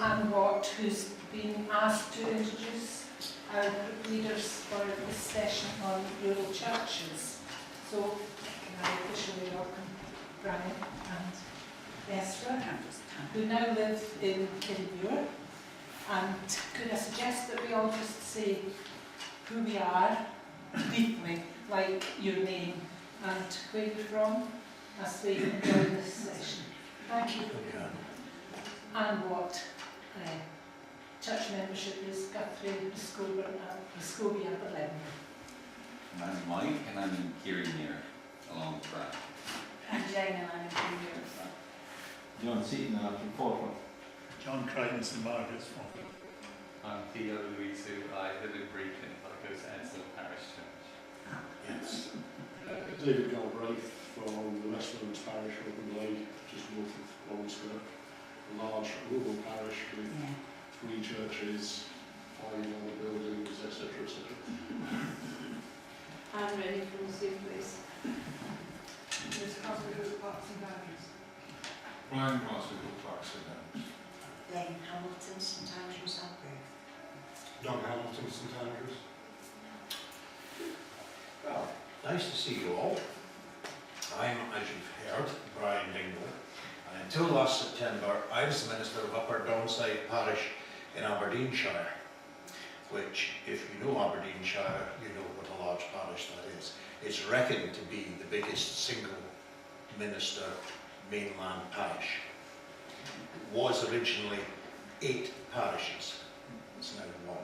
Anne Watt, who's been asked to introduce our group leaders for this session on rural churches. So, can I officially welcome Brian and Esther, who now live in Kinmuir. And could I suggest that we all just say who we are, briefly, like your name and where you're from, as we enjoy this session. Thank you. And what church membership is Guthrie, Muscovy, Abbey. I'm Mike and I'm in Kirriemuir, along with Brad. I'm Jane and I'm in Kirriemuir as well. John Seaton and I'm from Falkland. John Crichton, St Margaret's from. I'm Theo Louisu. I live in Brecon, but I go to Ensign Parish Church. Yes. David Galbraith from the West Midlands Parish, Open Glade, just north of Longskirk. A large rural parish with 3 churches, 5 other buildings, etc. etc. I'm ready from the same place. There's Cosgrove, Parks and Gardens. Brian Cosgrove, Parks and Gardens. Lane Hamilton, St Andrews, Abbey. Doug Hamilton, St Andrews. Well, nice to see you all. I'm, as you've heard, Brian Dingwall, and until last September I was the minister of Upper Donside Parish in Aberdeenshire, which, if you know Aberdeenshire, you know what a large parish that is. It's reckoned to be the biggest single minister mainland parish. It was originally 8 parishes, it's now 1.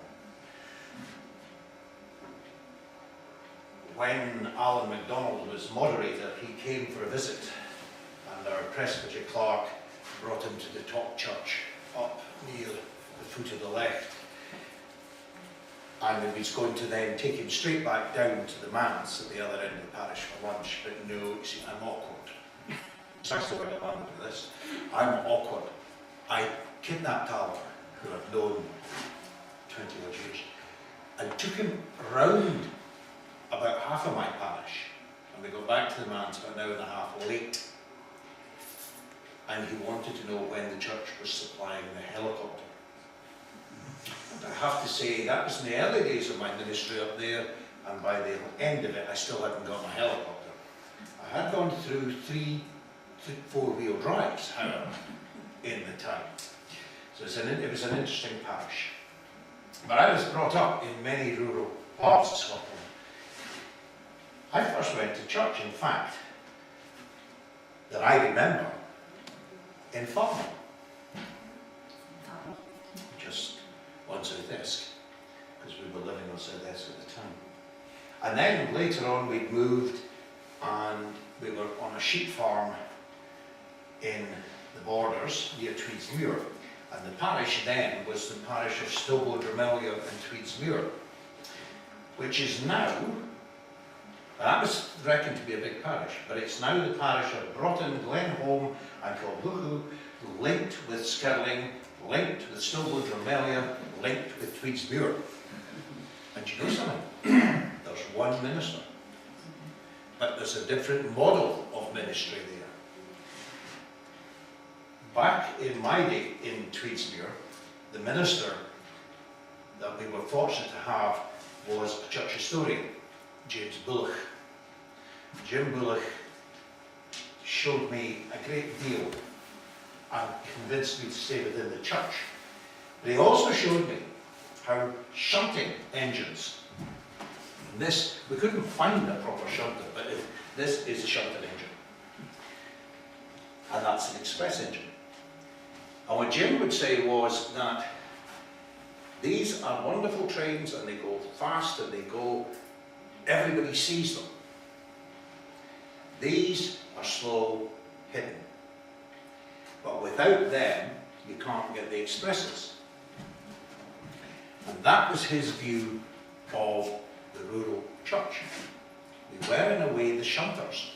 When Alan MacDonald was moderator, he came for a visit, and our presbytery clerk brought him to the top church up near the foot of the left, and he was going to then take him straight back down to the manse at the other end of the parish for lunch, but no, you see, I'm awkward. That's what I'm with this. I'm awkward. I kidnapped Alan, who I've known 20 odd years, and took him round about half of my parish, and we got back to the manse about an hour and a half late, and he wanted to know when the church was supplying the helicopter. And I have to say, that was in the early days of my ministry up there, and by the end of it I still hadn't got my helicopter. I had gone through 3 4-wheel drives, however, in the time. So it was an interesting parish. But I was brought up in many rural parts of Scotland. I first went to church, in fact, that I remember, in Farnham, just on South Esk, because we were living on South Esk at the time. And then later on we'd moved and we were on a sheep farm in the Borders near Tweedsmuir, and the parish then was the parish of Stillbo, Drumelia and Tweedsmuir, which is now, that was reckoned to be a big parish, but it's now the parish of Broughton, Glenholm and Kilhoochoo, linked with Skirling, linked with Stillbo, Drumelia, linked with Tweedsmuir. And you know something? There's one minister, but there's a different model of ministry there. Back in my day in Tweedsmuir, the minister that we were fortunate to have was a church historian, James Bullock. Jim Bullock showed me a great deal and convinced me to stay within the church. But he also showed me how shunting engines, and this, we couldn't find a proper shunter, but this is a shunting engine. And that's an express engine. And what Jim would say was that these are wonderful trains and they go fast and they go, everybody sees them. These are slow, hidden. But without them, you can't get the expresses. And that was his view of the rural church. We were in a way the shunters.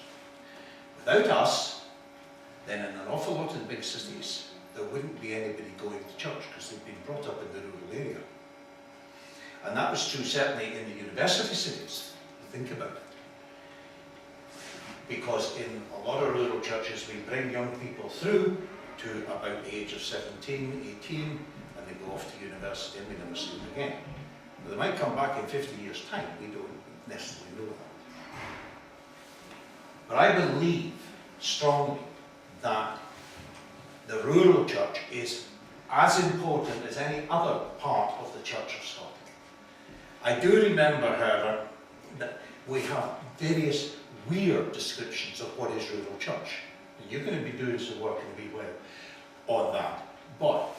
Without us, then in an awful lot of the big cities, there wouldn't be anybody going to church because they'd been brought up in the rural area. And that was true certainly in the university cities, think about it. Because in a lot of rural churches we bring young people through to about the age of 17, 18, and they go off to university and we never see them again. But they might come back in 50 years' time, we don't necessarily know that. But I believe strongly that the rural church is as important as any other part of the Church of Scotland. I do remember, however, that we have various weird descriptions of what is rural church. And you're going to be doing some work in a wee while on that. But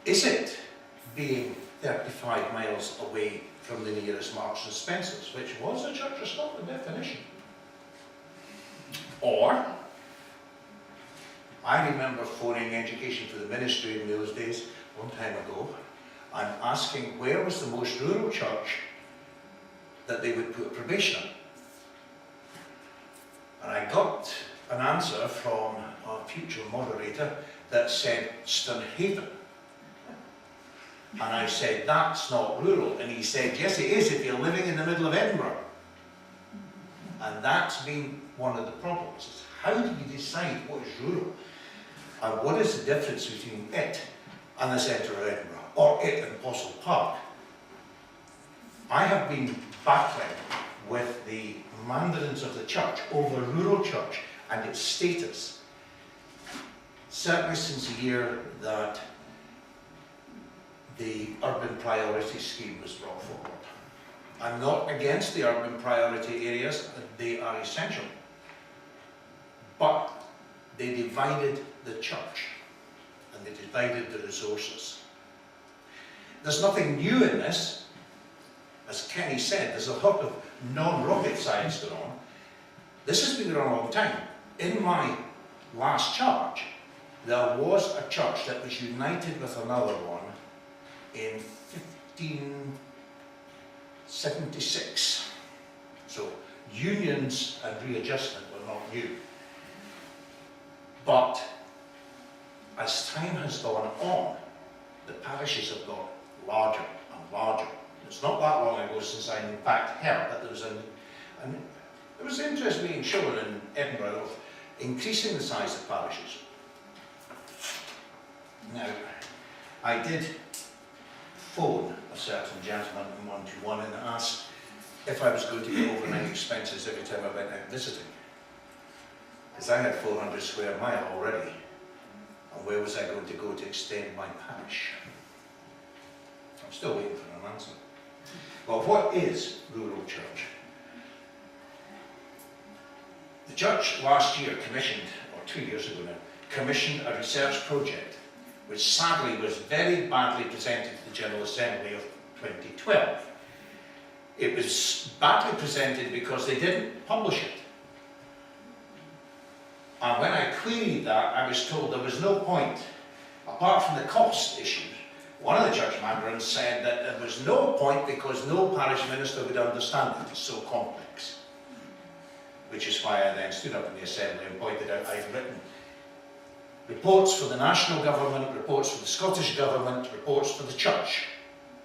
is it being 35 miles away from the nearest Marks and Spencer's, which was a Church of Scotland definition? Or, I remember phoning Education for the Ministry in those days, a long time ago, and asking where was the most rural church that they would put probation on. And I got an answer from a future moderator that said Stonhaven. And I said, that's not rural. And he said, yes it is if you're living in the middle of Edinburgh. And that's been one of the problems. Is how do you decide what is rural? And what is the difference between it and the centre of Edinburgh? Or it and Postle Park? I have been battling with the mandarins of the church over rural church and its status, certainly since the year that the urban priority scheme was brought forward. I'm not against the urban priority areas, they are essential. But they divided the church and they divided the resources. There's nothing new in this. As Kenny said, there's a lot of non-rocket science going on. This has been going on a long time. In my last charge, there was a church that was united with another one in 1576. So unions and readjustment were not new. But as time has gone on, the parishes have got larger and larger. It's not that long ago since I in fact heard that there was interest being shown in Edinburgh of increasing the size of parishes. Now, I did phone a certain gentleman in one-to-one and asked if I was going to get overnight expenses every time I went out visiting. Because I had 400 square mile already. And where was I going to go to extend my parish? I'm still waiting for an answer. Well, what is rural church? The church last year commissioned, or 2 years ago now, commissioned a research project which sadly was very badly presented to the General Assembly of 2012. It was badly presented because they didn't publish it. And when I queried that, I was told there was no point, apart from the cost issue. One of the church mandarins said that there was no point because no parish minister would understand it. It's so complex. Which is why I then stood up in the assembly and pointed out I've written reports for the national government, reports for the Scottish government, reports for the church.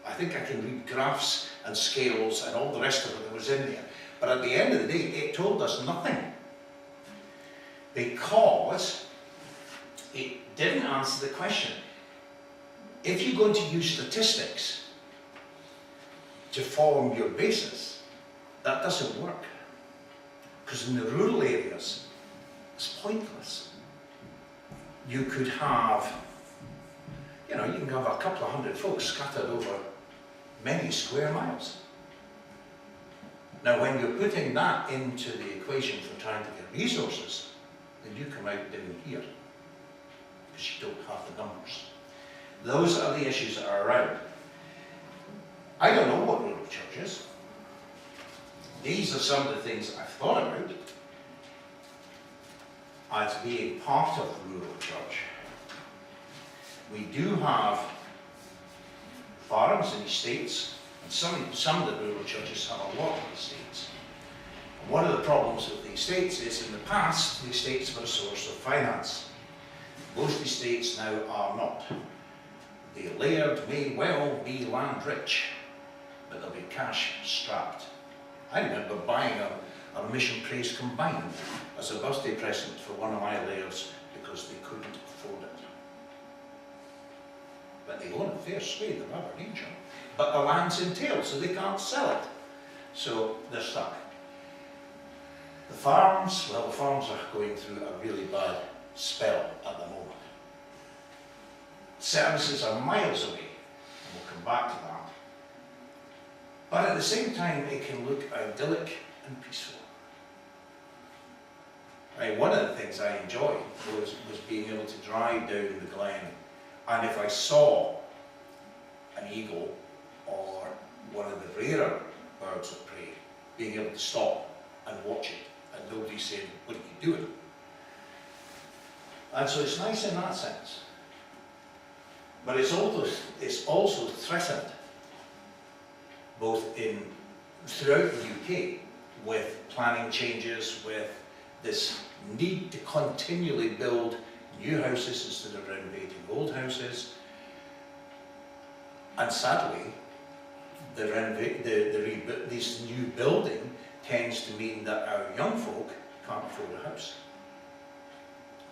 I think I can read graphs and scales and all the rest of it that was in there. But at the end of the day, it told us nothing. Because it didn't answer the question. If you're going to use statistics to form your basis, that doesn't work. Because in the rural areas, it's pointless. You could have, you can have a couple of hundred folks scattered over many square miles. Now, when you're putting that into the equation for trying to get resources, then you come out down here, because you don't have the numbers. Those are the issues that are around. I don't know what rural church is. These are some of the things I've thought about as being part of rural church. We do have farms and estates, and some of the rural churches have a lot of estates. And one of the problems with the estates is in the past, the estates were a source of finance. Most estates now are not. The laird may well be land rich, but they'll be cash strapped. I remember buying a mission praise combined as a birthday present for one of my layers because they couldn't afford it. But they own a fair swathe of Aberdeenshire. But the land's entailed, so they can't sell it. So they're stuck. The farms, well, the farms are going through a really bad spell at the moment. Services are miles away, and we'll come back to that. But at the same time, it can look idyllic and peaceful. One of the things I enjoyed was being able to drive down the glen, and if I saw an eagle or one of the rarer birds of prey, being able to stop and watch it, and nobody saying, "What are you doing?" And so it's nice in that sense. But it's also threatened, both throughout the UK, with planning changes, with this need to continually build new houses instead of renovating old houses. And sadly, this new building tends to mean that our young folk can't afford a house.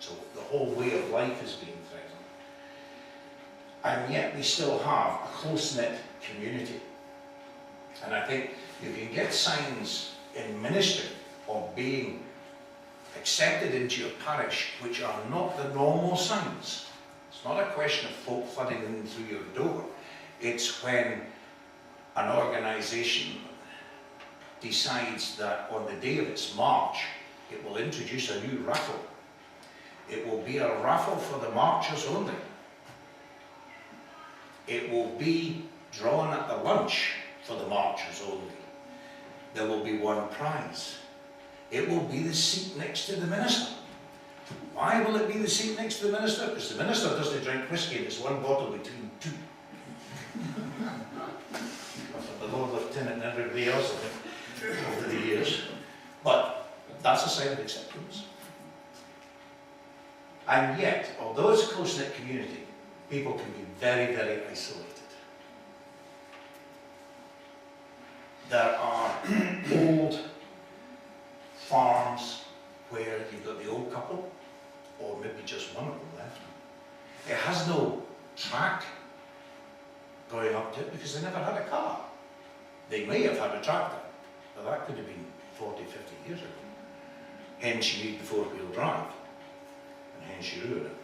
So the whole way of life is being threatened. And yet we still have a close-knit community. And I think you can get signs in ministry of being accepted into your parish which are not the normal signs. It's not a question of folk flooding in through your door. It's when an organisation decides that on the day of its march it will introduce a new raffle. It will be a raffle for the marchers only. It will be drawn at the lunch for the marchers only. There will be one prize. It will be the seat next to the minister. Why will it be the seat next to the minister? Because the minister doesn't drink whiskey and it's one bottle between two. The Lord Lieutenant and everybody else of it over the years. But that's a sign of acceptance. And yet, although it's a close-knit community, people can be very, very isolated. There are old farms where you've got the old couple, or maybe just one of them left. It has no track going up to it because they never had a car. They may have had a tractor, but that could have been 40, 50 years ago. Hence you need the four-wheel drive, and hence you ruin it.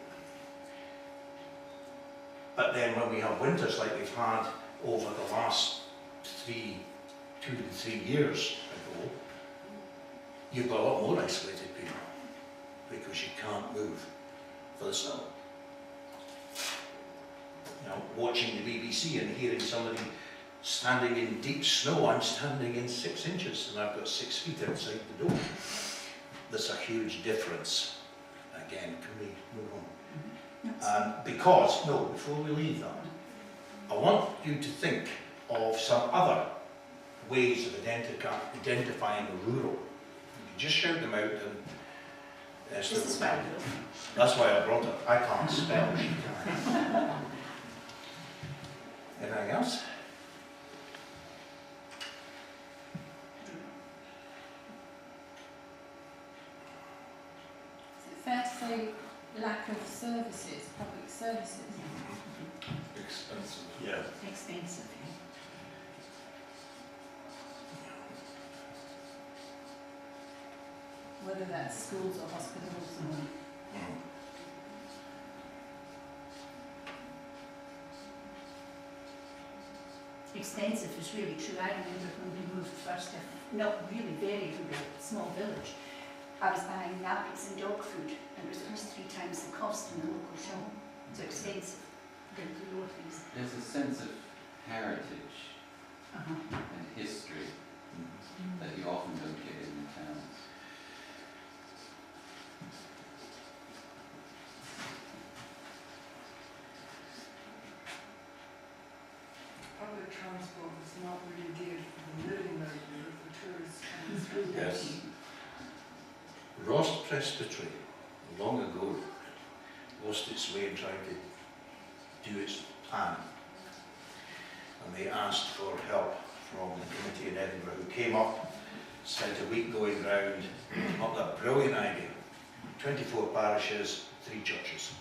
But then when we have winters like we've had over the last 2 to 3 years ago, you've got a lot more isolated people because you can't move for the snow. You know, watching the BBC and hearing somebody standing in deep snow, I'm standing in 6 inches and I've got 6 feet outside the door. There's a huge difference. Again, can we move on? Before we leave that, I want you to think of some other ways of identifying the rural. You can just shout them out and This is right. that's why I brought it. I can't spell, she can. Anything else? Is it fair to say lack of services, public services? Expensive. Yeah. Expensive. Whether that's schools or hospitals or... Expensive is really true. I remember when we moved first, not really very rural, small village. I was buying nappies and dog food, and it was at least 3 times the cost in the local shop. So expensive. The lower things. There's a sense of heritage Uh-huh. and history that you often don't get in the towns. Public transport is not really geared for the living livelihood of the tourists coming through. Yes. Ross Presbytery, long ago, lost its way in trying to do its plan. And they asked for help from the committee in Edinburgh, who came up spent a week going round, came up with a brilliant idea. 24 parishes, 3 churches.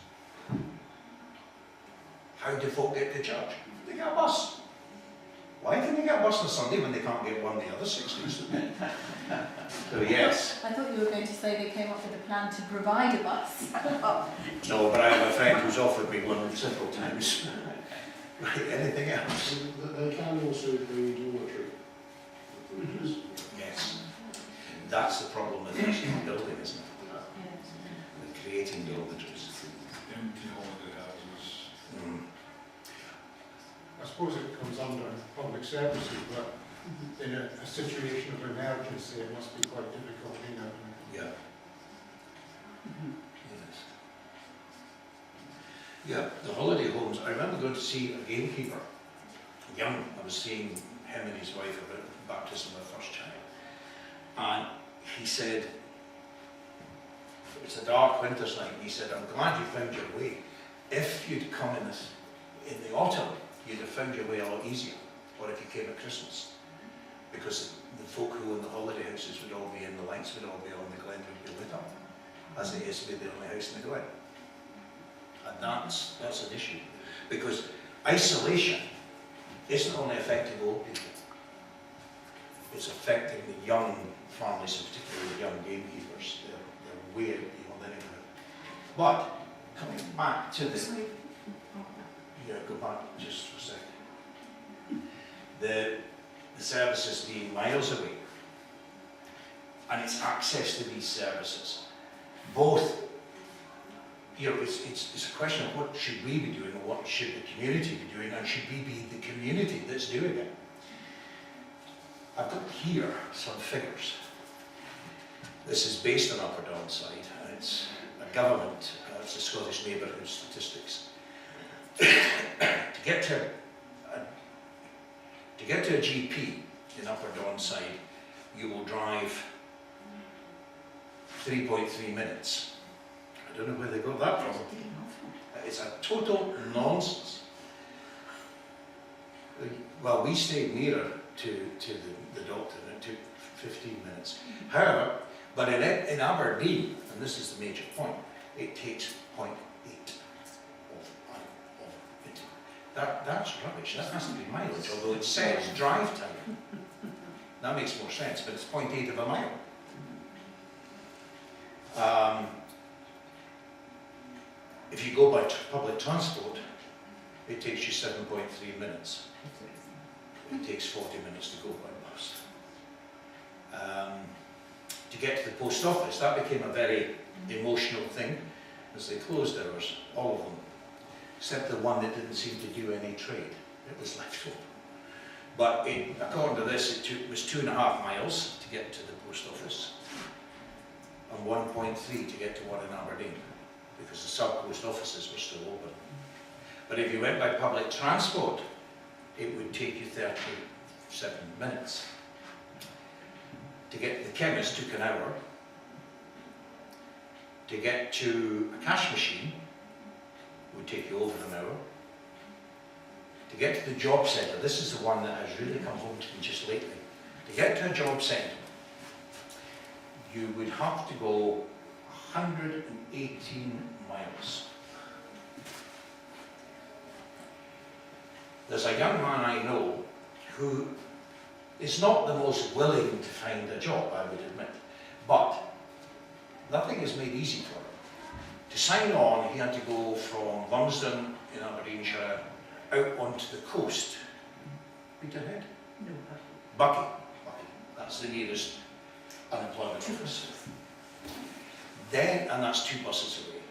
How do folk get to church? They get a bus. Why can they get a bus on Sunday when they can't get one the other 6 days? So yes. I thought you were going to say they came up with a plan to provide a bus. No, but I have a friend who's offered me one several times. Right, anything else? They can also be dormitory. Yes. That's the problem with this building, isn't it? With creating dormitories. Empty holiday houses. I suppose it comes under public services, but in a situation of emergency, it must be quite difficult, you know. Yeah. Yes. Yeah, the holiday homes. I remember going to see a gamekeeper, young. I was seeing him and his wife at the baptism of their first child. And he said, it's a dark winter's night, and he said, I'm glad you found your way. If you'd come in the autumn, you'd have found your way a lot easier, or if you came at Christmas. Because the folk who own the holiday houses would all be in, the lights would all be on, the glen would be lit up, as it is to be the only house in the glen. And that's an issue. Because isolation isn't only affecting old people, it's affecting the young families, and particularly the young gamekeepers. They're way beyond anything. But coming back to the... Yeah, go back just for a second. The services being miles away, and it's access to these services. Both, you know, it's a question of what should we be doing, and what should the community be doing, and should we be the community that's doing it? I've got here some figures. This is based on Upper Downside, and it's a government, it's the Scottish Neighbourhood Statistics. To get to a GP in Upper Downside, you will drive 3.3 minutes. I don't know where they got that from. It's a total nonsense. Well, we stayed nearer to the doctor, and it took 15 minutes. However, but in Aberdeen, and this is the major point, it takes 0.8 of it. That's rubbish. That has to be mileage, although it says drive time. That makes more sense, but it's 0.8 of a mile. If you go by public transport, it takes you 7.3 minutes. It takes 40 minutes to go by bus. To get to the post office, that became a very emotional thing, as they closed hours, all of them, except the one that didn't seem to do any trade. It was left open. But according to this, it was 2.5 miles to get to the post office, and 1.3 to get to one in Aberdeen, because the sub-post offices were still open. But if you went by public transport, it would take you 37 minutes. To get to the chemist took an hour. To get to a cash machine would take you over an hour. To get to the job centre, this is the one that has really come home to me just lately. To get to a job centre, you would have to go 118 miles. There's a young man I know who is not the most willing to find a job, I would admit, but nothing is made easy for him. To sign on, he had to go from Lumsden in Aberdeenshire out onto the coast. Peterhead? No, Bucky. That's the nearest unemployment office. Then, and that's 2 buses away.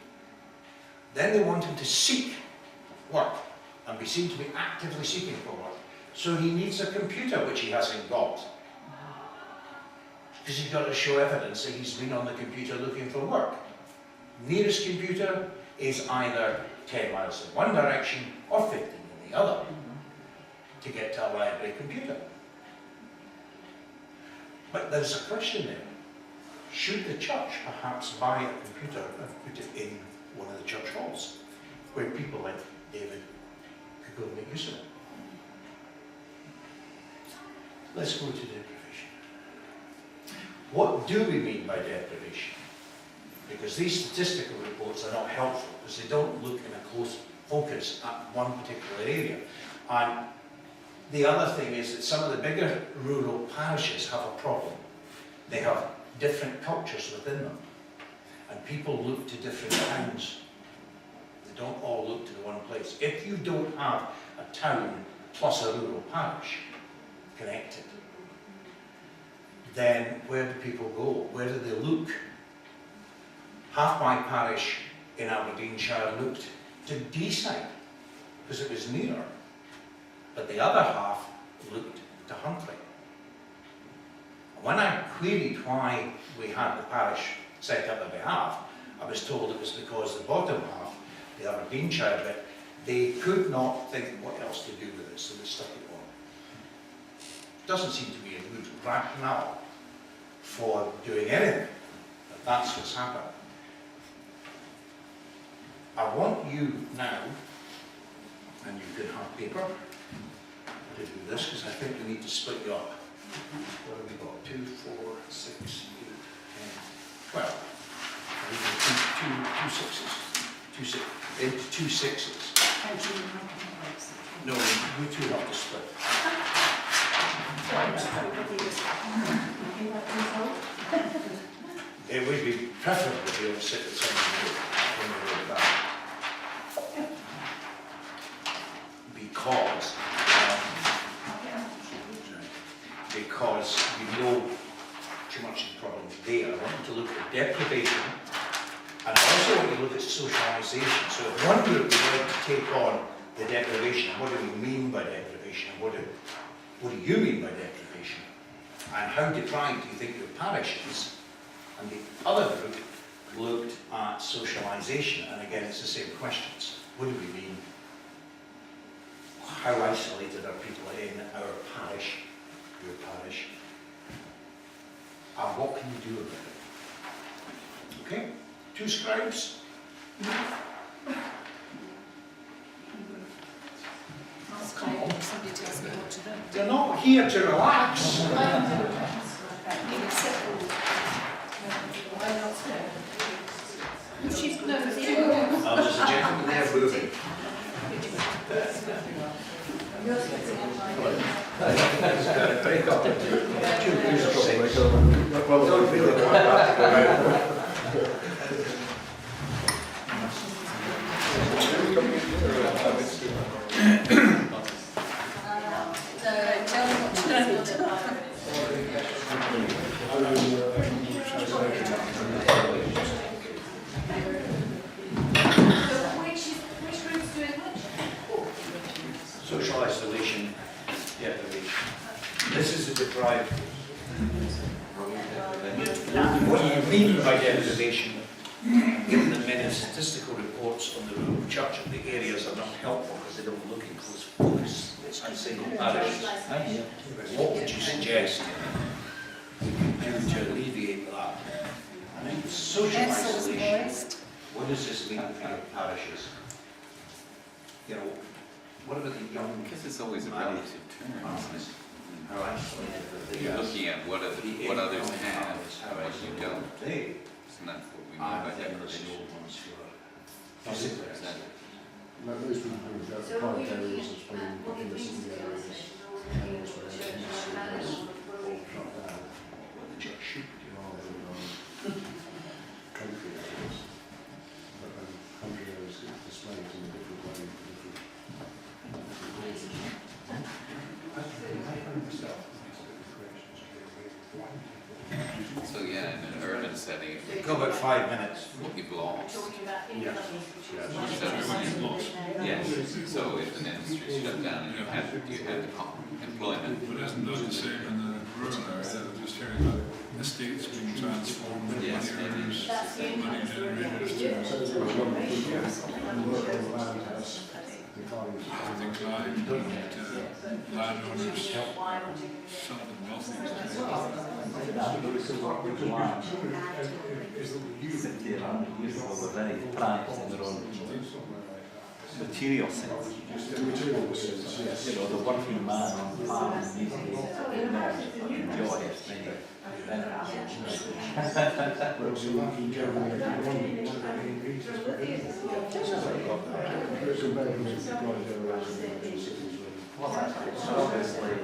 Then they want him to seek work and be seen to be actively seeking for work. So he needs a computer, which he hasn't got. Because he's got to show evidence that he's been on the computer looking for work. Nearest computer is either 10 miles in one direction or 15 in the other to get to a library computer. But there's a question there. Should the church perhaps buy a computer and put it in one of the church halls, where people like David could go and make use of it? Let's go to the provision. What do we mean by deprivation? Because these statistical reports are not helpful because they don't look in a close focus at one particular area. And the other thing is that some of the bigger rural parishes have a problem. They have different cultures within them. And people look to different towns. They don't all look to the one place. If you don't have a town plus a rural parish connected, then where do people go? Where do they look? Half my parish in Aberdeenshire looked to Deeside because it was nearer, but the other half looked to Huntly. When I queried why we had the parish set up that we have, I was told it was because the bottom half, the Aberdeenshire bit, they could not think what else to do with it, so they stuck it on. Doesn't seem to be a good rationale for doing anything, but that's what's happened. I want you now, and you can have paper to do this, because I think we need to split you up. What have we got? 2, 4, 6, 8, 10, 12. We can two sixes. Into two sixes. No, we two have to split. It would be preferable if you sit at some point back. Because you know too much of the problem there. I want you to look at deprivation, and I also want you to look at socialisation. So if one group would like to take on the deprivation, what do we mean by deprivation, and what do you mean by deprivation, and how deprived do you think your parish is? And the other group looked at socialisation, and again it's the same questions. What do we mean? How isolated are people in our parish, your parish? And what can you do about it? Okay? 2 scribes? Somebody tells me what to do. They're not here to relax. There's a gentleman there moving. Don't really want that to go out. Tell me what to do. Which group's doing which? Social isolation, deprivation. This is a deprived. What do you mean by deprivation? Given the many statistical reports on the rural church and the areas are not helpful because they don't look in close focus. It's a single parish. What would you suggest we can do to alleviate that? I mean, social isolation. What does this mean for your parishes? You know, what about the young? Because it's always a relative term. How isolated are they? You're looking at what others have, whereas you don't. And that's what we mean by deprivation. Like those people who go to private areas as well, in the city areas, areas where the all shut down, The church should do. rather than country areas. But country areas get displayed in a different way for different causes. So yeah, in an urban setting, Go about 5 minutes. you've lost. Yes. Yes, so if an industry shut down and you had employment. But isn't that the same in the rural area? I'm just hearing about estates being transformed into Yes, money maybe. earners, money generators So to there's a lot of people who work on the land house, decline, landowners, something wealthy. City around here were very prized in their own. So material sense. The material sense, yes. You know, the working man on the farm needs to enjoy it. Whereas in that, in Germany, everyone wants to be in Well, that's right. So obviously, there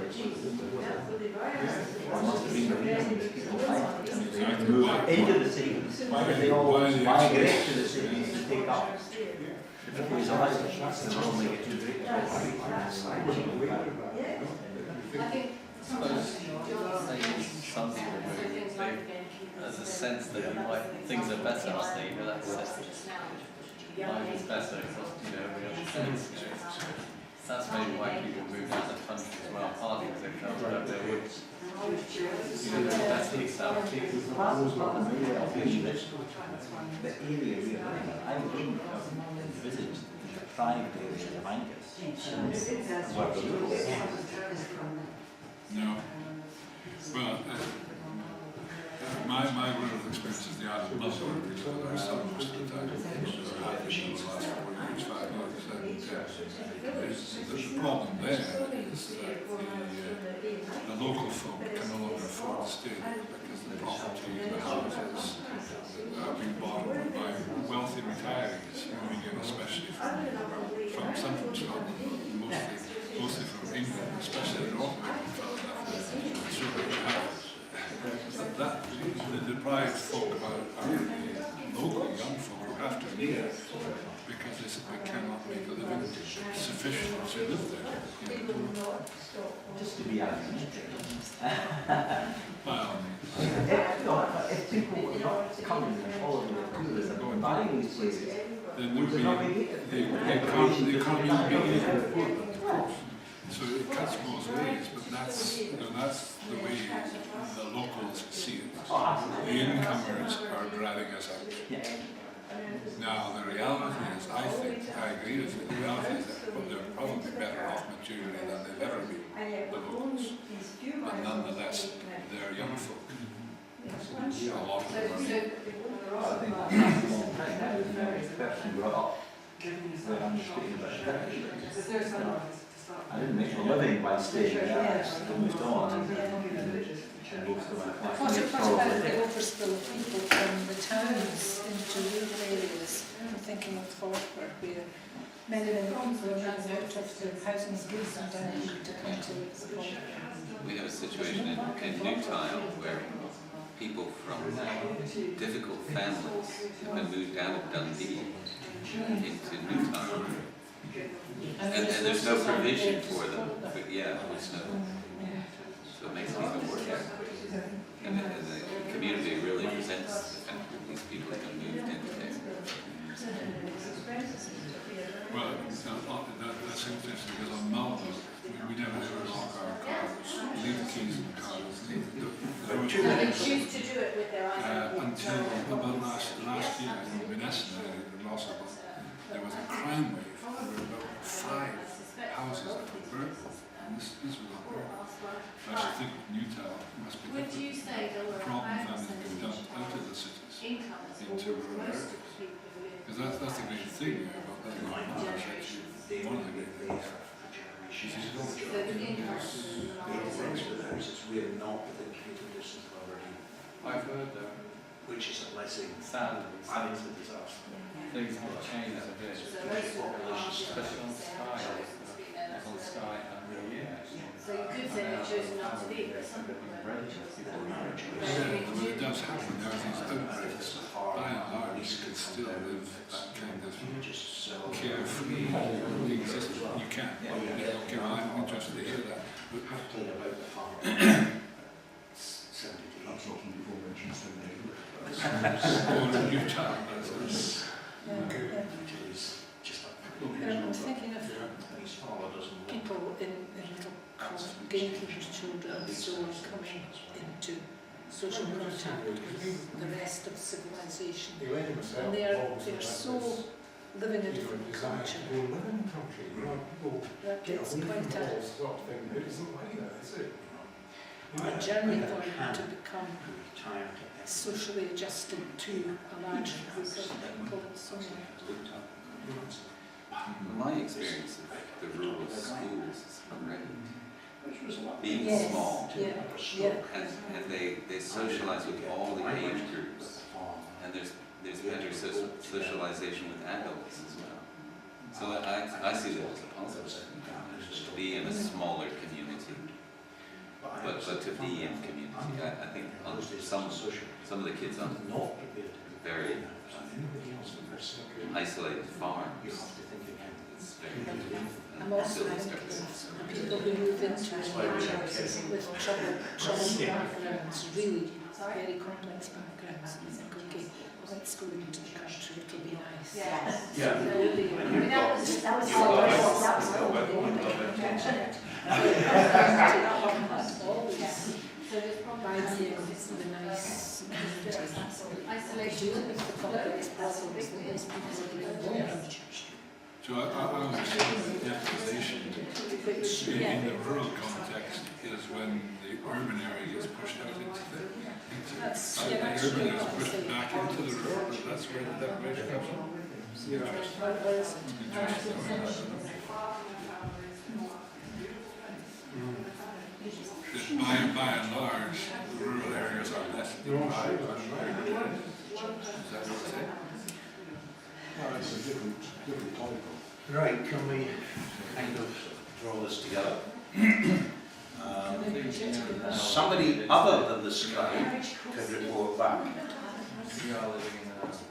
must have been a reason that people like to move into the cities. Why did they all migrate to the cities to take up? If it was elected, it's only getting great. I think Some people move, there's a sense that you might, things are better, aren't they? You know, that sense that life is better, you know, every other sense. You know. That's maybe why people move out of the country as well, partly because they felt that they would, you know, that's the example. The area we are in, I wouldn't have visited the deprived area of Angus. Where the rural No. Well, my rural experience is the Island Bus where we live with our son most of the time. So I've been the last 4 years, 5 years. The problem there is that the local folk can no longer afford to stay there because the property and the houses are being bought by wealthy retirees moving in, especially from central Scotland, but mostly from England, especially the north of England. So the deprived folk are local young folk who have to leave because they cannot make a living sufficient to live there. You know. just to be honest. Well, If people were not coming and following the tourism and buying these places, then there would be the economy would be even poorer, of course. So it cuts both ways, but that's the way the locals see it. The incomers are driving us out. yeah. Now the reality is, I agree with you, the reality is that they're probably better off materially than they've ever been, the locals. But nonetheless, they're young folk. A lot of them are. I think that's a long time. I was very person brought up where I'm speaking about I didn't make a living by staying there. I moved on. And most of my what about the overspill of people from the towns into rural areas? I'm thinking of Forfar, where many people are now out of their housing goods and down to come to Forfar. We have a situation in Newtown where people from difficult families have been moved out of Dundee into Newtown. And there's no provision for them. But yeah, there's no. So it makes it even worse. And the community really resents the fact that these people have been moved into there. Well, that's interesting because on Malmo, we never ever lock our cars, leave the keys in the cars, leave They choose to do it with their eyes. until about last year in Vanessa, in Rossabon, there was a crime wave. There were about 5 houses that were burnt. And this was a horror. I should think Newtown must be Would you different. say there were Problem 5% families being dumped out of the cities income into rural areas. Because that's the great thing about living on Mars, actually. One of the great things. We're not within commuting distance of Aberdeen, I've heard that, which is a blessing. sadly, And it's a disaster. things have changed a bit, especially on Sky. On Sky and So you could say they've chosen not to be, but some people are. Yeah, well, it does happen. There are these outbreaks. By and large, you can still live that kind of carefree existence. You can. Okay, well, I'm interested to hear that. But About the farm. 70 to 80. or a new child, that's I'm thinking of people in gatekeepers' children and so on coming into social contact with the rest of civilization. And they're so living a different culture. It's quite a journey for them to become socially adjusted to a larger group of people and so on. My experience of the rural schools is great. Being Yes, small, yeah. and they socialize with all the age groups, and there's better socialization with adults as well. So I see that as a positive, to be in a smaller community, but to be in community. I think on some of the kids on very isolated farms, it's very I'm also people who move into houses with troubled backgrounds, really very complex backgrounds. And I think, okay, let's go into the country, it'll be nice. Yes. Yeah. That was Always provides the nice isolation with the complex problems that those people are living. So I understand that deforestation in the rural context is when the urban area gets pushed out into the urban is pushed back into the rural, but that's where the deprivation comes from. By and large, the rural areas are less deprived. Is that what you're saying? It's a different type of. Right, can we kind of draw this together? Somebody other than the scribe can report back. We are living in most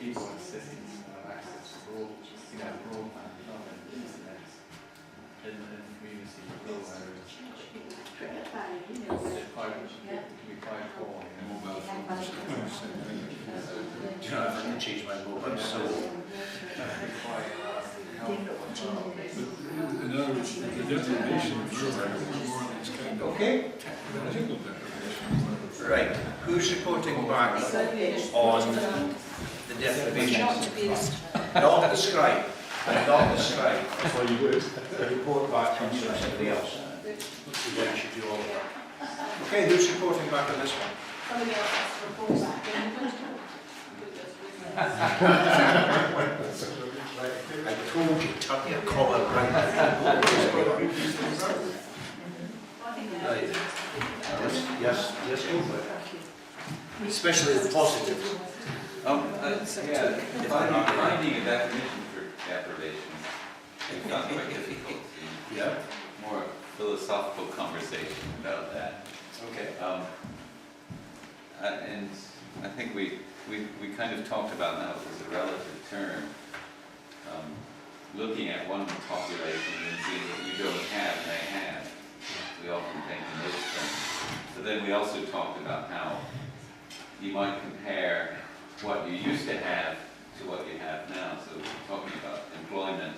people in cities have access to broadband, internet, in community rural areas. We quite poor, Mobile phones. Do you know, I can change my mobile, so In other words, the deprivation of rural areas is more than it's kind of okay. technological deprivation. Right, who's reporting back on the deprivation? Not the scribe. Not the scribe. That's why you would. The report back from somebody else. So then you should do all of that. Okay, who's reporting back on this one? Somebody else has to report back. I told you, tuck your collar right. Right. Yes, go for it. Especially the positives. Yeah, finding a definition for deprivation is not quite difficult. Yeah. More philosophical conversation about that. Okay. And I think we kind of talked about now as a relative term, looking at one population and seeing what you don't have and they have. We often think in those terms. But then we also talked about how you might compare what you used to have to what you have now. So talking about employment,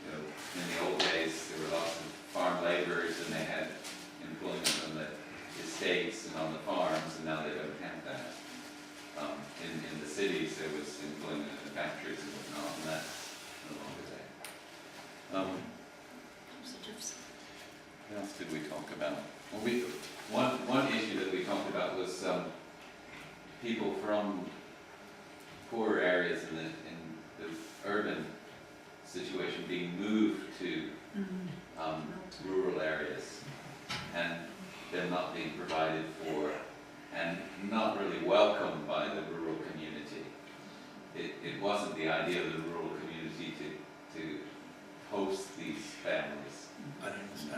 in the old days there were lots of farm laborers and they had employment on the estates and on the farms, and now they don't have that. In the cities there was employment in the factories and whatnot, and that's no longer there. What else did we talk about? Well, one issue that we talked about was people from poorer areas in the urban situation being moved to rural areas and them not being provided for and not really welcomed by the rural community. It wasn't the idea of the rural community to host these families. And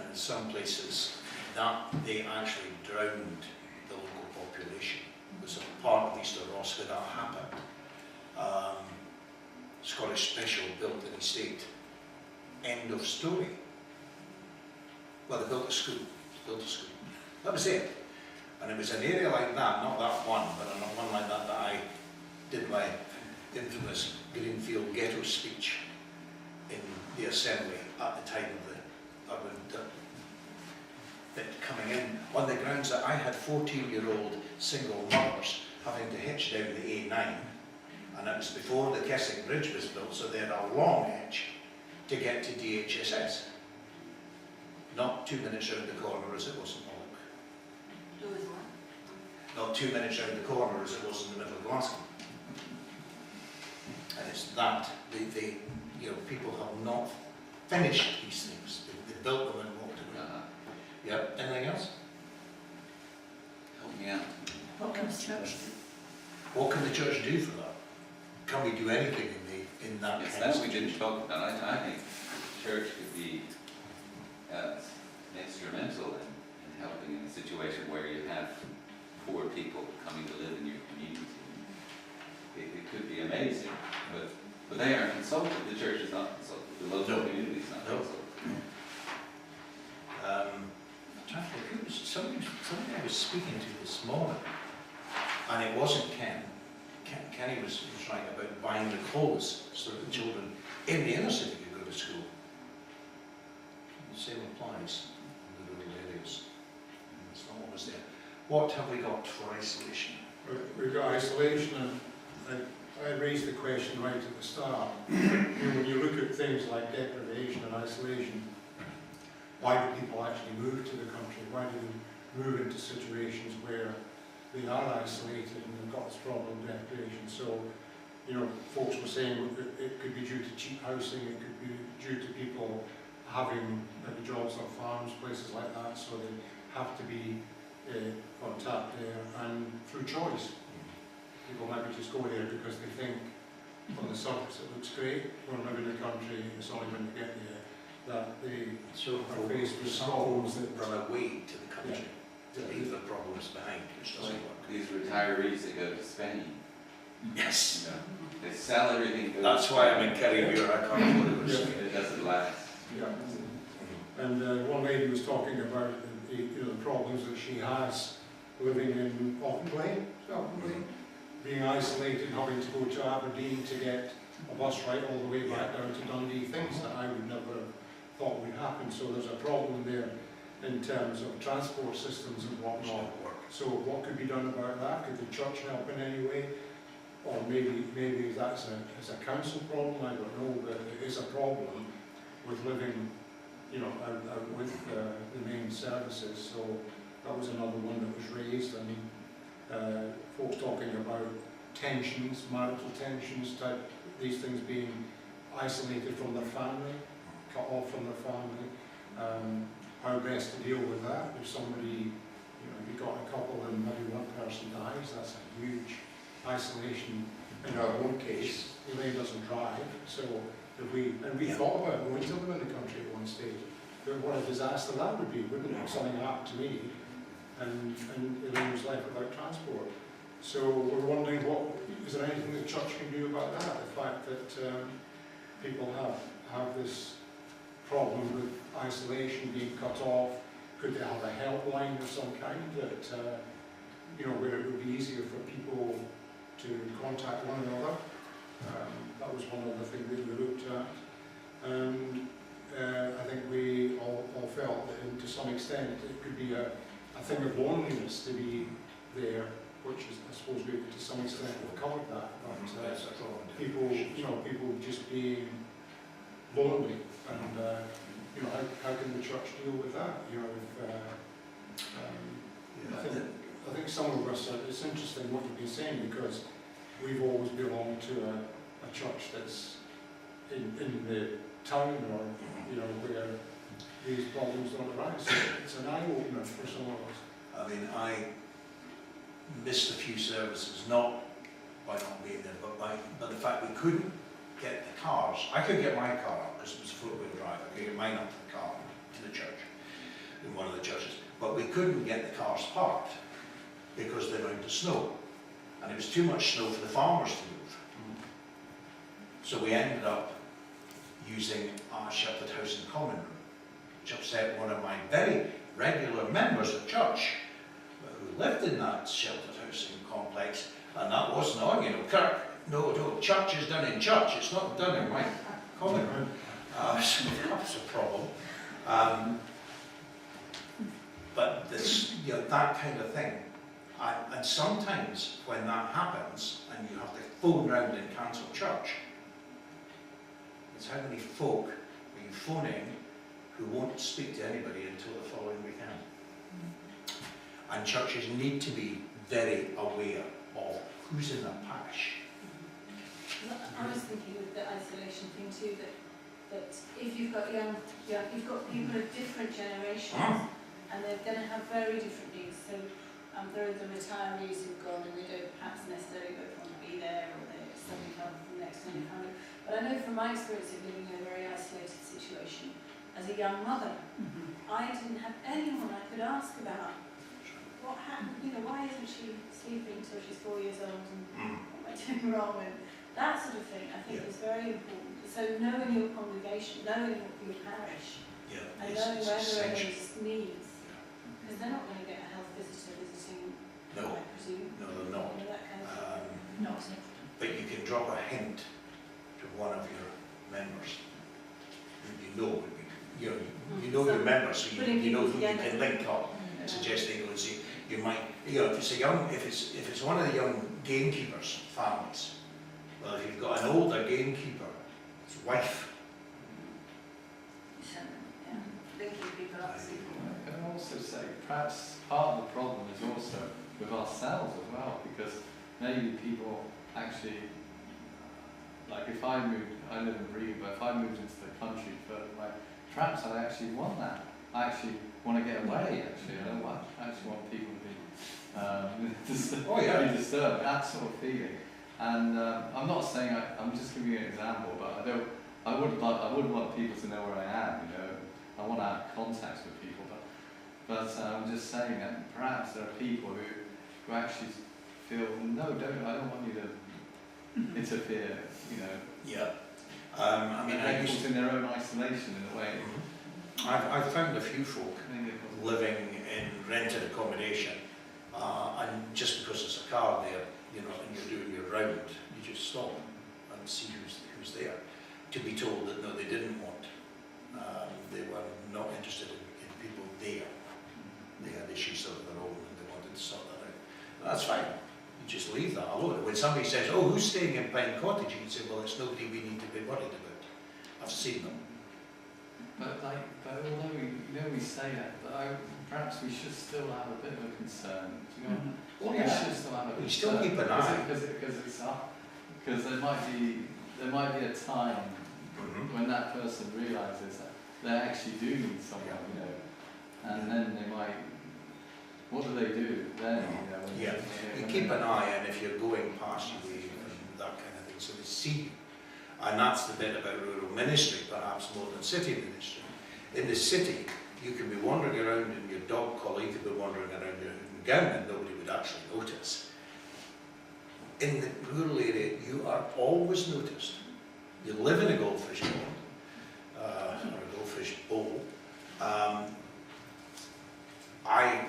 in some places, that they actually drowned the local population. It was a part of Easter Ross where that happened. Scottish Special built an estate. End of story. Well, they built a school. That was it. And it was an area like that, not that one, but one like that I did my infamous Greenfield ghetto speech in the Assembly at the time of the urban bit coming in, on the grounds that I had 14-year-old single mothers having to hitch down the A9, and it was before the Keswick Bridge was built, so they had a long hitch to get to DHSS. Not 2 minutes round the corner as it was in Pollock. Not 2 minutes round the corner as it was in the middle of Glasgow. And it's that, you know, people have not finished these things. They built them and walked away. Yep, anything else? Help me out. What can the church do? What can the church do for that? Can we do anything in that Yes, kind that of we didn't situation? talk about. I think the church could be instrumental in helping in a situation where you have poor people coming to live in your community. It could be amazing, but they aren't consulted. The church is not consulted. The local community is not consulted. I'm trying to think, who was somebody I was speaking to this morning, and it wasn't Ken. Kenny was trying about buying the clothes so that the children in the inner city could go to school. The same applies in the rural areas. It's not always there. What have we got for isolation? We've got isolation, and I raised the question right at the start. When you look at things like deprivation and isolation, why do people actually move to the country? Why do they move into situations where they are isolated and they've got this problem of deprivation? So, you know, folks were saying it could be due to cheap housing, it could be due to people having maybe jobs on farms, places like that, so they have to be on tap there, and through choice. People maybe just go there because they think on the surface it looks great, we're living in a country, it's only when they get there that they are faced with problems that run away to the country to leave the problems behind, which doesn't work. These retirees that go to Spain, Yes. you know, they sell everything. That's why I'm in Kerrymuir, I can't afford it. It doesn't last. Yeah. And one lady was talking about the problems that she has living in Auckland, being isolated, having to go to Aberdeen to get a bus ride all the way back down to Dundee, things that I would never have thought would happen. So there's a problem there in terms of transport systems and whatnot. So what could be done about that? Could the church help in any way? Or maybe that's a council problem, I don't know, but it is a problem with living, you know, out with the main services. So that was another one that was raised. I mean, folks talking about tensions, marital tensions, these things being isolated from their family, cut off from their family. How best to deal with that? If somebody, you know, if you've got a couple and maybe one person dies, that's a huge isolation. In our own case, Elaine doesn't drive, so we thought about going to live in the country at one stage. But what a disaster that would be, wouldn't it? If something happened to me and Elaine was left without transport. So we're wondering, is there anything the church can do about that? The fact that people have this problem with isolation, being cut off. Could they have a helpline of some kind that, you know, where it would be easier for people to contact one another? That was one of the things that we looked at. And I think we all felt that to some extent it could be a thing of loneliness to be there, which is, I suppose, we to some extent we've covered that. But people, you know, people just being lonely, and you know, how can the church deal with that? You know, if, I think some of us, it's interesting what you've been saying, because we've always belonged to a church that's in the town, or you know, where these problems don't arise. So it's an eye opener for some of us. I mean, I missed a few services, not by not being there, but by the fact we couldn't get the cars. I could get my car up because it was a four-wheel drive. I could get mine up to the car, to the church, in one of the churches. But we couldn't get the cars parked because of the amount of snow. And it was too much snow for the farmers to move. So we ended up using our sheltered house and common room, which upset one of my very regular members of church who lived in that sheltered housing complex. And that wasn't on, you know, Kirk, no, church is done in church, it's not done in my common room. So that was a problem. But this, you know, that kind of thing. And sometimes when that happens, and you have to phone round and cancel church, it's how many folk are you phoning who won't speak to anybody until the following weekend. And churches need to be very aware of who's in their parish. I was thinking with the isolation thing too, that if you've got you've got people of different generations, and they're going to have very different needs. So there are the retirees who've gone and they don't perhaps necessarily both want to be there, or they're something else from the next family. But I know from my experience of living in a very isolated situation, as a young mother, I didn't have anyone I could ask about what happened, you know, why isn't she sleeping till she's 4 years old, and what am I doing wrong, and that sort of thing I think is very important. So knowing your congregation, knowing your parish, and knowing where there are those needs, because they're not going to get a health visitor visiting, I presume. No, they're not. You know, that kind of thing. But you can drop a hint to one of your members who you know would be, you know your members, so you know who you can link up and suggest they go and see. You might, if it's a young, if it's one of the young gamekeepers' families, well, if you've got an older gamekeeper, his wife. Linking people up. I can also say perhaps part of the problem is also with ourselves as well, because maybe people actually, like if I moved, I live in Breeden, but if I moved into the country further away, perhaps I actually want that. I actually want to get away, actually. I don't want, I actually want people to be disturbed, that sort of feeling. And I'm not saying, I'm just giving you an example, but I wouldn't want people to know where I am, you know. I want to have contacts with people, but I'm just saying that perhaps there are people who actually feel, no, I don't want you to interfere, you know. Yeah. I mean, I used in their own isolation in a way. I've found a few folk living in rented accommodation, and just because there's a car there, you know, and you're doing your round, you just stop and see who's there. To be told that no, they didn't want, they were not interested in people there. They had issues of their own and they wanted to sort that out. That's fine. You just leave that alone. When somebody says, "Oh, who's staying in Pine Cottage?" you can say, "Well, it's nobody we need to be worried about. I've seen them." But although we say that, but perhaps we should still have a bit of a concern. Do you know? Oh, we should still have a concern. We still keep an eye. Because there might be a time when that person realises that they actually do need someone, you know, and then they might. What do they do then? You know, you keep an eye, and if you're going past, you leave and that kind of thing, so they see you. And that's the bit about rural ministry, perhaps more than city ministry. In the city, you can be wandering around in your dog collar, you could be wandering around in your gown and nobody would actually notice. In the rural area, you are always noticed. You live in a goldfish pond, or a goldfish bowl. I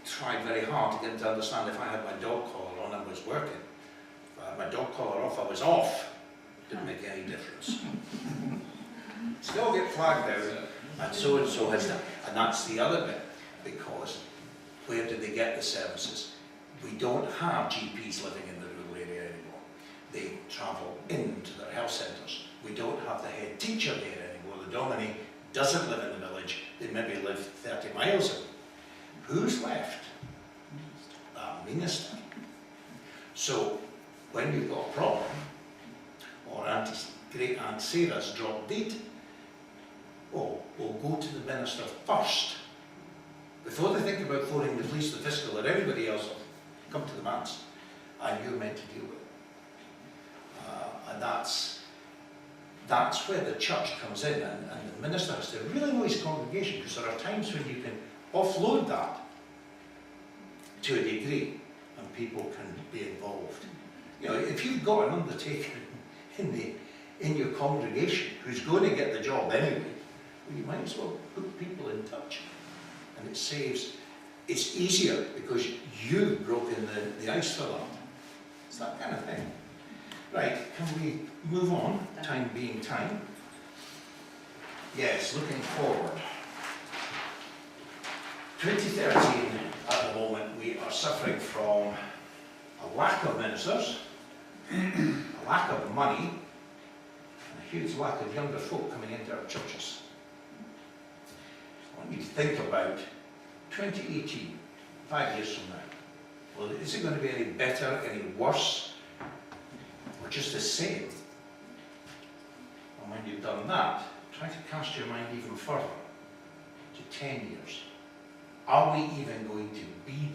tried very hard to get them to understand if I had my dog collar on, I was working. If I had my dog collar off, I was off. Didn't make any difference. Still get flagged out, and so has that. And that's the other bit, because where do they get the services? We don't have GPs living in the rural area anymore. They travel into their health centres. We don't have the head teacher there anymore. The dominie doesn't live in the village. They maybe live 30 miles away. Who's left? That minister. So when you've got a problem, or great Aunt Sarah's dropped dead, we'll go to the minister first. Before they think about phoning the police, the fiscal, or anybody else, come to the manse, and you're meant to deal with it. And that's where the church comes in, and the minister has to really know his congregation, because there are times when you can offload that to a degree, and people can be involved. You know, if you've got an undertaker in your congregation who's going to get the job anyway, well, you might as well put people in touch. And it saves, it's easier because you've broken the ice for that. It's that kind of thing. Right, can we move on, time being time? Yes, looking forward. 2013, at the moment, we are suffering from a lack of ministers, a lack of money, and a huge lack of younger folk coming into our churches. I want you to think about 2018, 5 years from now. Well, is it going to be any better, any worse, or just the same you've done that, try to cast your mind even further to 10 years. Are we even going to be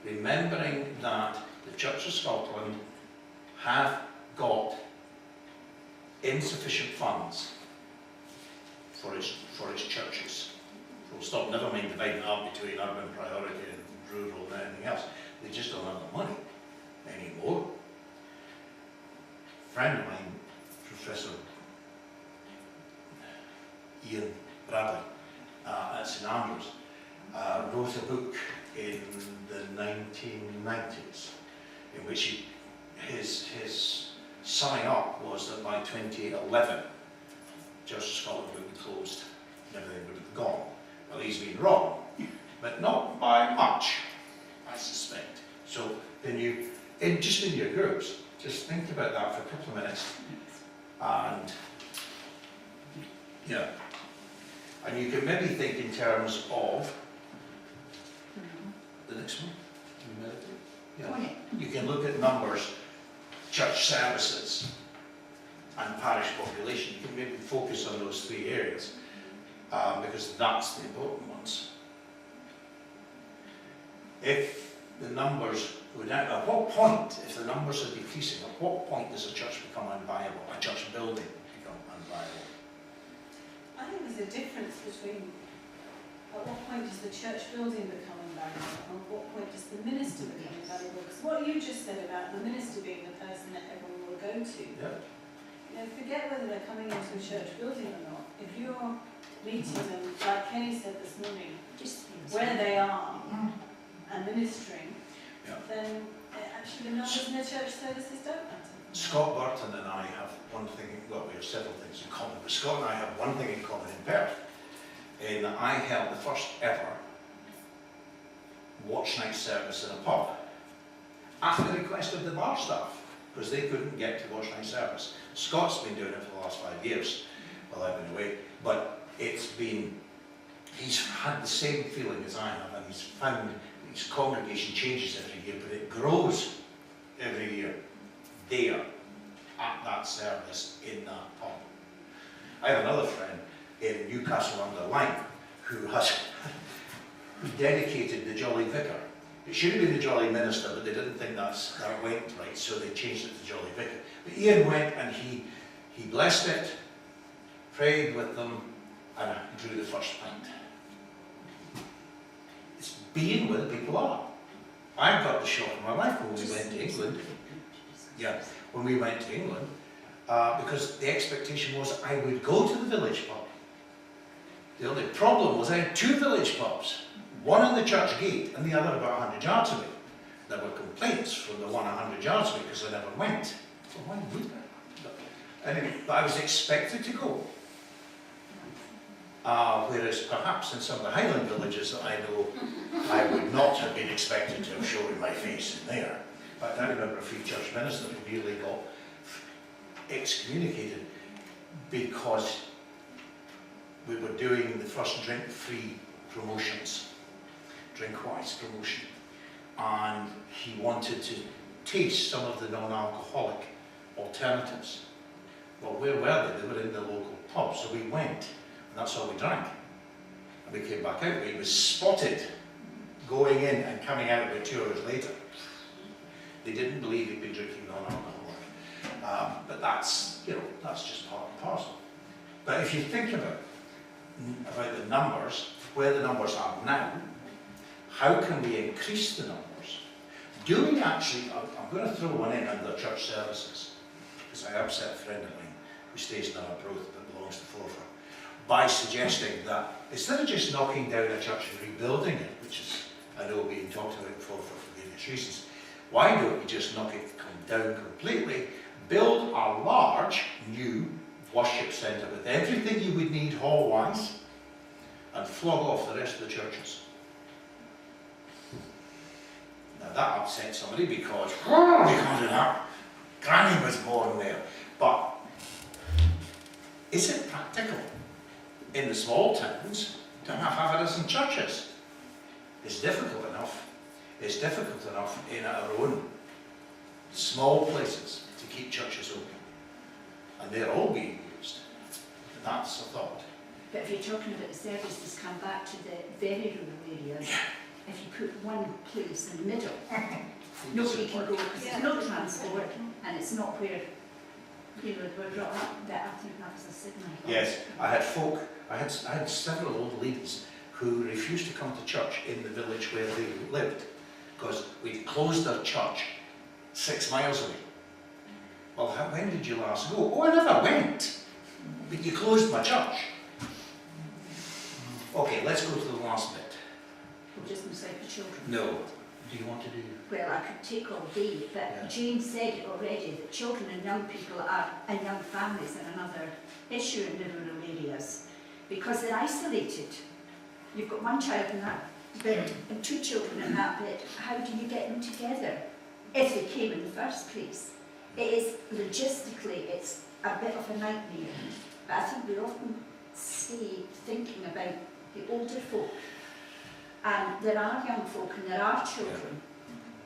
there? Remembering that the Church of Scotland have got insufficient funds for its churches. Full stop. Never mind dividing up between urban priority and rural and anything else. They just don't have the money anymore. A friend of mine, Professor Ian Bradley at St Andrews, wrote a book in the 1990s in which his summing up was that by 2011 Church of Scotland would be closed and everything would have gone. Well, he's been wrong, but not by much, I suspect. So then you, just in your groups, just think about that for a couple of minutes, and yeah, and you can maybe think in terms of the next one. Yeah. You can look at numbers, church services, and parish population. You can maybe focus on those three areas because that's the important ones. If the numbers go down, at what point, if the numbers are decreasing, at what point does a church become unviable, a church building become unviable? I think there's a difference between at what point does the church building become invaluable and at what point does the minister become invaluable? Because what you just said about the minister being the person that everyone will go to, you know, forget whether they're coming into a church building or not. If you're meeting them, like Kenny said this morning, where they are and ministering, then actually the numbers in the church services don't matter. Scott Burton and I have one thing, well, we have several things in common, but Scott and I have one thing in common in Perth, in that I held the first ever watch night service in a pub at the request of the bar staff, because they couldn't get to watch night service. Scott's been doing it for the last 5 years while I've been away, but he's had the same feeling as I have, and he's found his congregation changes every year, but it grows every year there at that service in that pub. I have another friend in Newcastle-under-Lyme who dedicated the Jolly Vicar. It should have been the Jolly Minister, but they didn't think that went right, so they changed it to Jolly Vicar. But Ian went and he blessed it, prayed with them, and drew the first pint. It's being where the people are. I got the shock of my life when we went to England. Yeah, when we went to England, because the expectation was I would go to the village pub. The only problem was I had 2 village pubs, one on the church gate and the other about 100 yards away. There were complaints from the one 100 yards away because I never went. Well, why would I? Anyway, but I was expected to go. Whereas perhaps in some of the Highland villages that I know, I would not have been expected to have shown my face in there. But I remember a Free Church minister who nearly got excommunicated because we were doing the first drink-free promotions, drink-wise promotion, and he wanted to taste some of the non-alcoholic alternatives. Well, where were they? They were in the local pub, so we went, and that's all we drank. And we came back out, he was spotted going in and coming out about 2 hours later. They didn't believe he'd been drinking non-alcoholic. But that's, that's just part and parcel. But if you think about the numbers, where the numbers are now, how can we increase the numbers? Do we actually, I'm going to throw one in under church services, because I upset a friend of mine who stays in Arbroath but belongs to Forfar, by suggesting that instead of just knocking down a church and rebuilding it, which is, I know, being talked about in Forfar for various reasons, why don't we just knock it down completely, build a large new worship centre with everything you would need hall-wise, and flog off the rest of the churches? Now that upset somebody because Granny was born there. But is it practical in the small towns to have half a dozen churches? It's difficult enough. It's difficult enough in our own small places to keep churches open. and they're all being used. And that's a thought. But if you're talking about the services, come back to the very rural areas. If you put one place in the middle, nobody can go because there's no transport and it's not where, you know, they were brought up. That I think that was a signal. Yes, I had several old ladies who refused to come to church in the village where they lived because we'd closed their church 6 miles away. Well, when did you last go? Oh, I never went, but you closed my church. Okay, let's go to the last bit. Well, just beside the children. No. Do you want to do? Well, I could take all day, but Yeah. Jane said it already that children and young people and young families are another issue in the rural areas because they're isolated. You've got one child in that bit and 2 children in that bit. How do you get them together if they came in the first place? It is logistically, it's a bit of a nightmare. But I think we often stay thinking about the older folk. And there are young folk and there are children.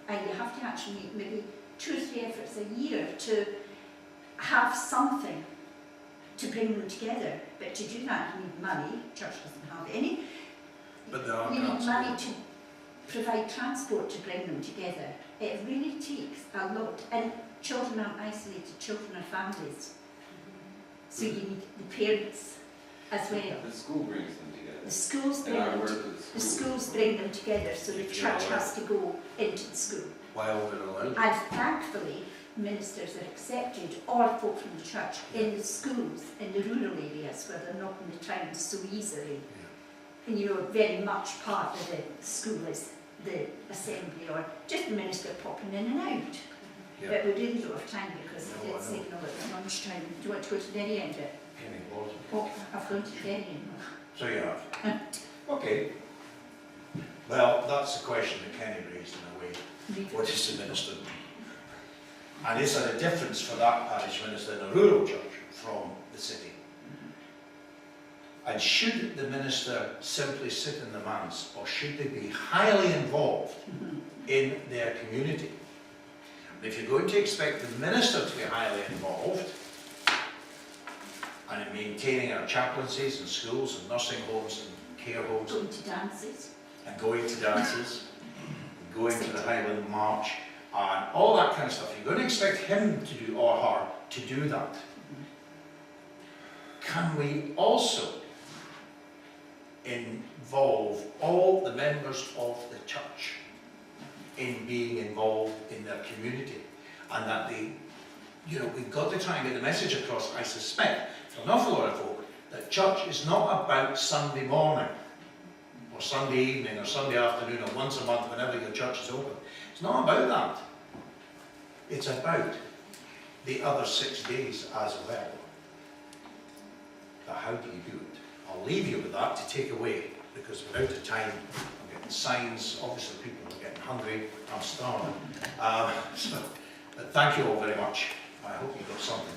And you have to actually make maybe 2 or 3 efforts a year to have something to bring them together. But to do that, you need money. Church doesn't have any. But there are You need grants. money to provide transport to bring them together. It really takes a lot. And children aren't isolated, children are families. So you need the parents as well. The school brings them together. The schools bring And I them work together. with The schools. schools bring them together, so the If you're church allowed. has to go into the school. While we're allowed. And thankfully, ministers are accepted, or folk from the church, in the schools, in the rural areas where they're not in the towns so easily. And you know, very much part of the school is the assembly, or just the minister popping in and out. Yeah. But we really don't have time because No, I it's know. signal at lunchtime. Do you want to go to Derry end it? Penny Bottom. Oh, I've gone to Derry end. So you have. Okay. Well, that's the question that Kenny raised in a way. What is the minister doing? And is there a difference for that parish minister in a rural church from the city? And should the minister simply sit in the manse, or should they be highly involved in their community? And if you're going to expect the minister to be highly involved, and in maintaining our chaplaincies and schools and nursing homes and care homes, Going to dances. and going to dances, and going to the Highland March, and all that kind of stuff. You're going to expect him to do, or her, to do that. Can we also involve all the members of the church in being involved in their community? And that they, you know, we've got to try and get the message across, I suspect, to an awful lot of folk, that church is not about Sunday morning, or Sunday evening, or Sunday afternoon, or once a month, whenever your church is open. It's not about that. It's about the other 6 days as well. But how do you do it? I'll leave you with that to take away, because we're out of time. I'm getting signs, obviously people are getting hungry, I'm starving. But thank you all very much. I hope you got something